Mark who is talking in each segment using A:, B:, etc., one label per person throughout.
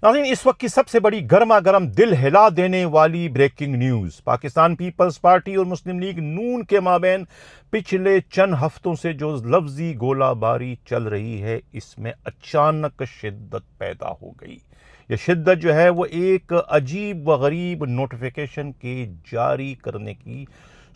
A: नाज़रीन, इस वक्त की सबसे बड़ी गर्मा गर्म दिल हिला देने वाली ब्रेकिंग न्यूज़। पाकिस्तान पीपल्स पार्टी और मुस्लिम लीग नून के माबैन पिछले चंद हफ्तों से जो लफ्जी गोलाबारी चल रही है, इसमें अचानक शिद्दत पैदा हो गई। ये शिद्दत जो है वो एक अजीब व गरीब नोटिफिकेशन के जारी करने की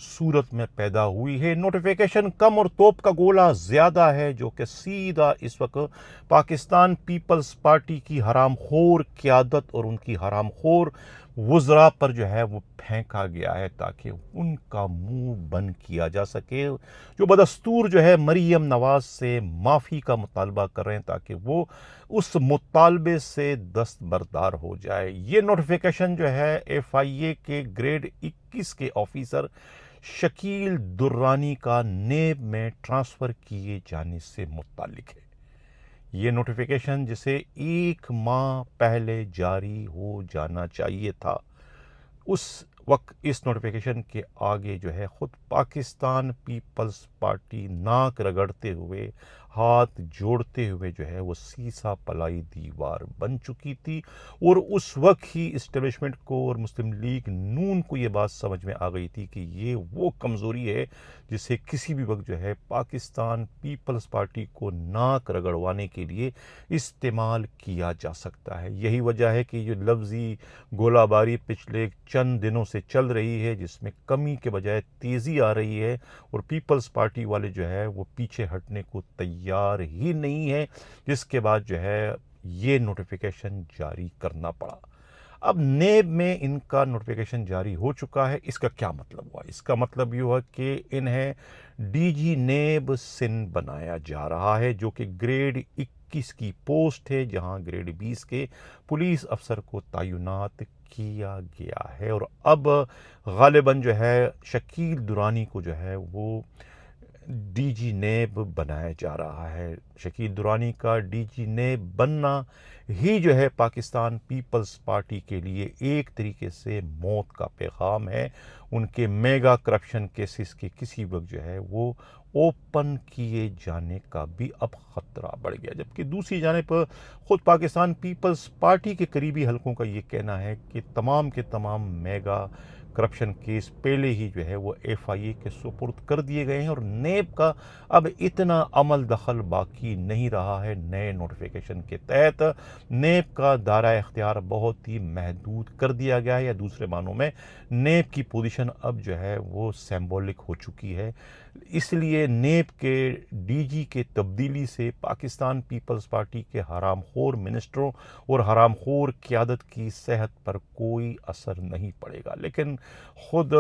A: सूरत में पैदा हुई है। नोटिफिकेशन कम और तोप का गोला ज़्यादा है, जो कि सीधा इस वक्त पाकिस्तान पीपल्स पार्टी की हरामखोर क़यादत और उनकी हरामखोर वज़रा पर जो है वो फेंका गया है, ताकि उनका मुंह बंद किया जा सके, जो बदस्तूर जो है मरीम नवाज से माफ़ी का मुतालबा कर रहे हैं, ताकि वो उस मुतालबे से दस्तबरदार हो जाए। ये नोटिफिकेशन जो है FIA के ग्रेड 21 के ऑफिसर शकील दुर्रानी का नेब में ट्रांसफ़र किए जाने से मुताल्लिक है। ये नोटिफिकेशन जिसे 1 माह पहले जारी हो जाना चाहिए था, उस वक्त इस नोटिफिकेशन के आगे जो है ख़ुद पाकिस्तान पीपल्स पार्टी नाक रगड़ते हुए, हाथ जोड़ते हुए जो है वो सीसा पलाई दीवार बन चुकी थी। और उस वक्त ही इस्टेब्लिशमेंट को और मुस्लिम लीग नून को ये बात समझ में आ गई थी कि ये वो कमज़ोरी है जिसे किसी भी वक्त जो है पाकिस्तान पीपल्स पार्टी को नाक रगड़वाने के लिए इस्तेमाल किया जा सकता है। यही वजह है कि जो लफ्ज़ी गोलाबारी पिछले चंद दिनों से चल रही है, जिसमें कमी के बजाय तेज़ी आ रही है, और पीपल्स पार्टी वाले जो है वो पीछे हटने को तैयार ही नहीं है, जिसके बाद जो है ये नोटिफिकेशन जारी करना पड़ा। अब नेब में इनका नोटिफिकेशन जारी हो चुका है। इसका क्या मतलब हुआ? इसका मतलब ये हुआ कि इन्हें DG नेब सिंध बनाया जा रहा है, जो कि ग्रेड 21 की पोस्ट है, जहां ग्रेड 20 के पुलिस अफसर को तैनात किया गया है। और अब गालिबन जो है शकील दुरानी को जो है वो DG नेब बनाया जा रहा है। शकील दुरानी का DG नेब बनना ही जो है पाकिस्तान पीपल्स पार्टी के लिए एक तरीके से मौत का पैगाम है। उनके मेगा करप्शन केसेस के किसी वक्त जो है वो ओपन किए जाने का भी अब ख़तरा बढ़ गया। जबकि दूसरी जानिब पर ख़ुद पाकिस्तान पीपल्स पार्टी के करीबी हलकों का ये कहना है कि तमाम के तमाम मेगा करप्शन केस पहले ही जो है वो FIA के सुपुर्द कर दिए गए हैं, और नेब का अब इतना अमल दखल बाकी नहीं रहा है। नए नोटिफिकेशन के तहत नेब का दायरा इख्तियार बहुत ही महदूद कर दिया गया है, या दूसरे मानों में नेब की पोजीशन अब जो है वो सिंबॉलिक हो चुकी है। इसलिए नेब के DG के तब्दीली से पाकिस्तान पीपल्स पार्टी के हरामखोर मिनिस्टरों और हरामखोर क़यादत की सेहत पर कोई असर नहीं पड़ेगा। लेकिन ख़ुद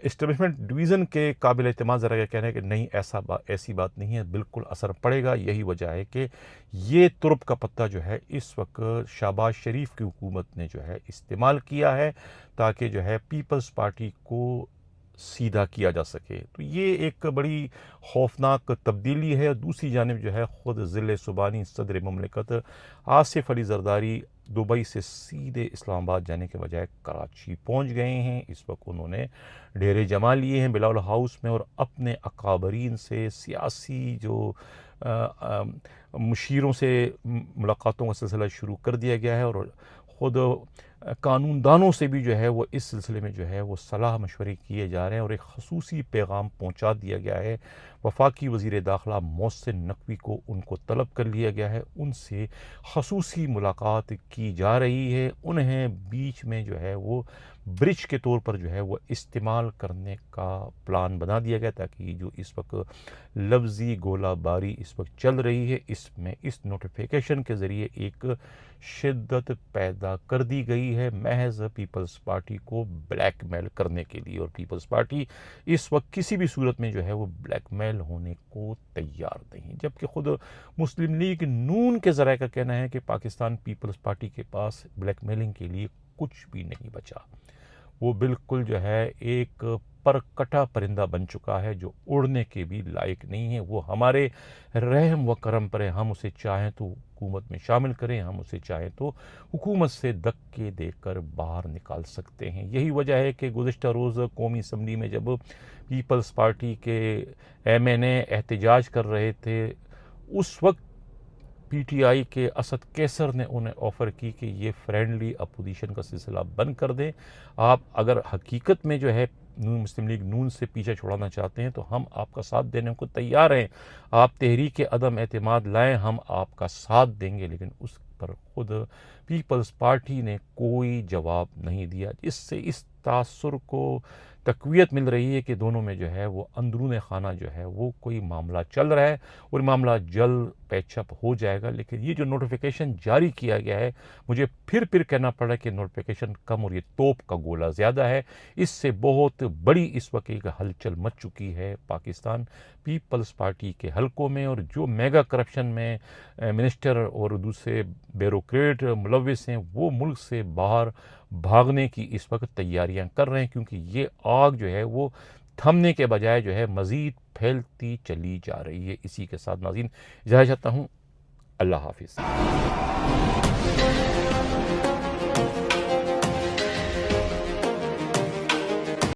A: इस्टेब्लिशमेंट डिवीज़न के काबिल एतमाद ज़रा ये कहना है कि नहीं, ऐसी बात नहीं है, बिल्कुल असर पड़ेगा। यही वजह है कि ये तुर्ब का पत्ता जो है इस वक्त शहबाज शरीफ की हुकूमत ने जो है इस्तेमाल किया है, ताकि जो है पीपल्स पार्टी को सीधा किया जा सके। तो ये एक बड़ी खौफनाक तब्दीली है। दूसरी जानिब जो है ख़ुद ज़िले सुबानी सदर ममलिकत आसिफ अली ज़रदारी दुबई से सीधे इस्लामाबाद जाने के बजाय कराची पहुंच गए हैं। इस वक्त उन्होंने डेरे जमा लिए हैं बिलावल हाउस में, और अपने अकाबरीन से सियासी जो मुशीरों से मुलाकातों का सिलसिला शुरू कर दिया गया है। और ख़ुद कानूनदानों से भी जो है वो इस सिलसिले में जो है वो सलाह मशवरे किए जा रहे हैं, और एक खसूसी पैगाम पहुंचा दिया गया है। वफाकी वज़ीर दाखिला मोहसिन नकवी को उनको तलब कर लिया गया है, उनसे खसूसी मुलाकात की जा रही है। उन्हें बीच में जो है वो ब्रिज के तौर पर जो है वो इस्तेमाल करने का प्लान बना दिया गया, ताकि जो इस वक्त लफ्ज़ी गोलाबारी इस वक्त चल रही है, इसमें इस नोटिफिकेशन के ज़रिए एक शिद्दत पैदा कर दी गई है, महज पीपल्स पार्टी को ब्लैकमेल करने के लिए। और पीपल्स पार्टी इस वक्त किसी भी सूरत में जो है वो ब्लैकमेल होने को तैयार नहीं। जबकि ख़ुद मुस्लिम लीग नून के ज़राए का कहना है कि पाकिस्तान पीपल्स पार्टी के पास ब्लैकमेलिंग के लिए कुछ भी नहीं बचा। वो बिल्कुल जो है एक परकटा परिंदा बन चुका है, जो उड़ने के भी लायक नहीं है। वो हमारे रहम व करम पर है। हम उसे चाहें तो हुकूमत में शामिल करें, हम उसे चाहें तो हुकूमत से धक्के देकर बाहर निकाल सकते हैं। यही वजह है कि गुज़िश्ता रोज़ कौमी असम्बली में जब पीपल्स पार्टी के MNA एहतजाज कर रहे थे, उस वक्त پی ٹی آئی کے اسد کیسر نے انہیں آفر کی کہ یہ فرینڈلی اپوزیشن کا سلسلہ بند کر دیں، آپ اگر حقیقت میں جو ہے مسلم لیگ نون سے پیچھے چھڑانا چاہتے ہیں تو ہم آپ کا ساتھ دینے کو تیار ہیں، آپ تحریک عدم اعتماد لائیں، ہم آپ کا ساتھ دیں گے، لیکن اس پر خود پیپلز پارٹی نے کوئی جواب نہیں دیا، جس سے اس تاثر کو تقویت مل رہی ہے کہ دونوں میں جو ہے وہ اندرون خانہ جو ہے وہ کوئی معاملہ چل رہا ہے اور معاملہ جلد پیچ اپ ہو جائے گا۔ لیکن یہ جو نوٹیفیکیشن جاری کیا گیا ہے، مجھے پھر کہنا پڑا کہ نوٹیفیکیشن کم اور یہ توپ کا گولہ زیادہ ہے، اس سے بہت بڑی اس وقت ایک ہلچل مچ چکی ہے پاکستان پیپلز پارٹی کے حلقوں میں، اور جو میگا کرپشن میں منسٹر اور دوسرے بیوروکریٹ ملوث ہیں وہ ملک سے باہر بھاگنے کی اس وقت تیاریاں کر رہے ہیں، کیونکہ یہ آگ جو ہے وہ تھمنے کے بجائے جو ہے مزید پھیلتی چلی جا رہی ہے۔ اسی کے ساتھ ناظرین اجازت چاہتا ہوں، اللہ حافظ۔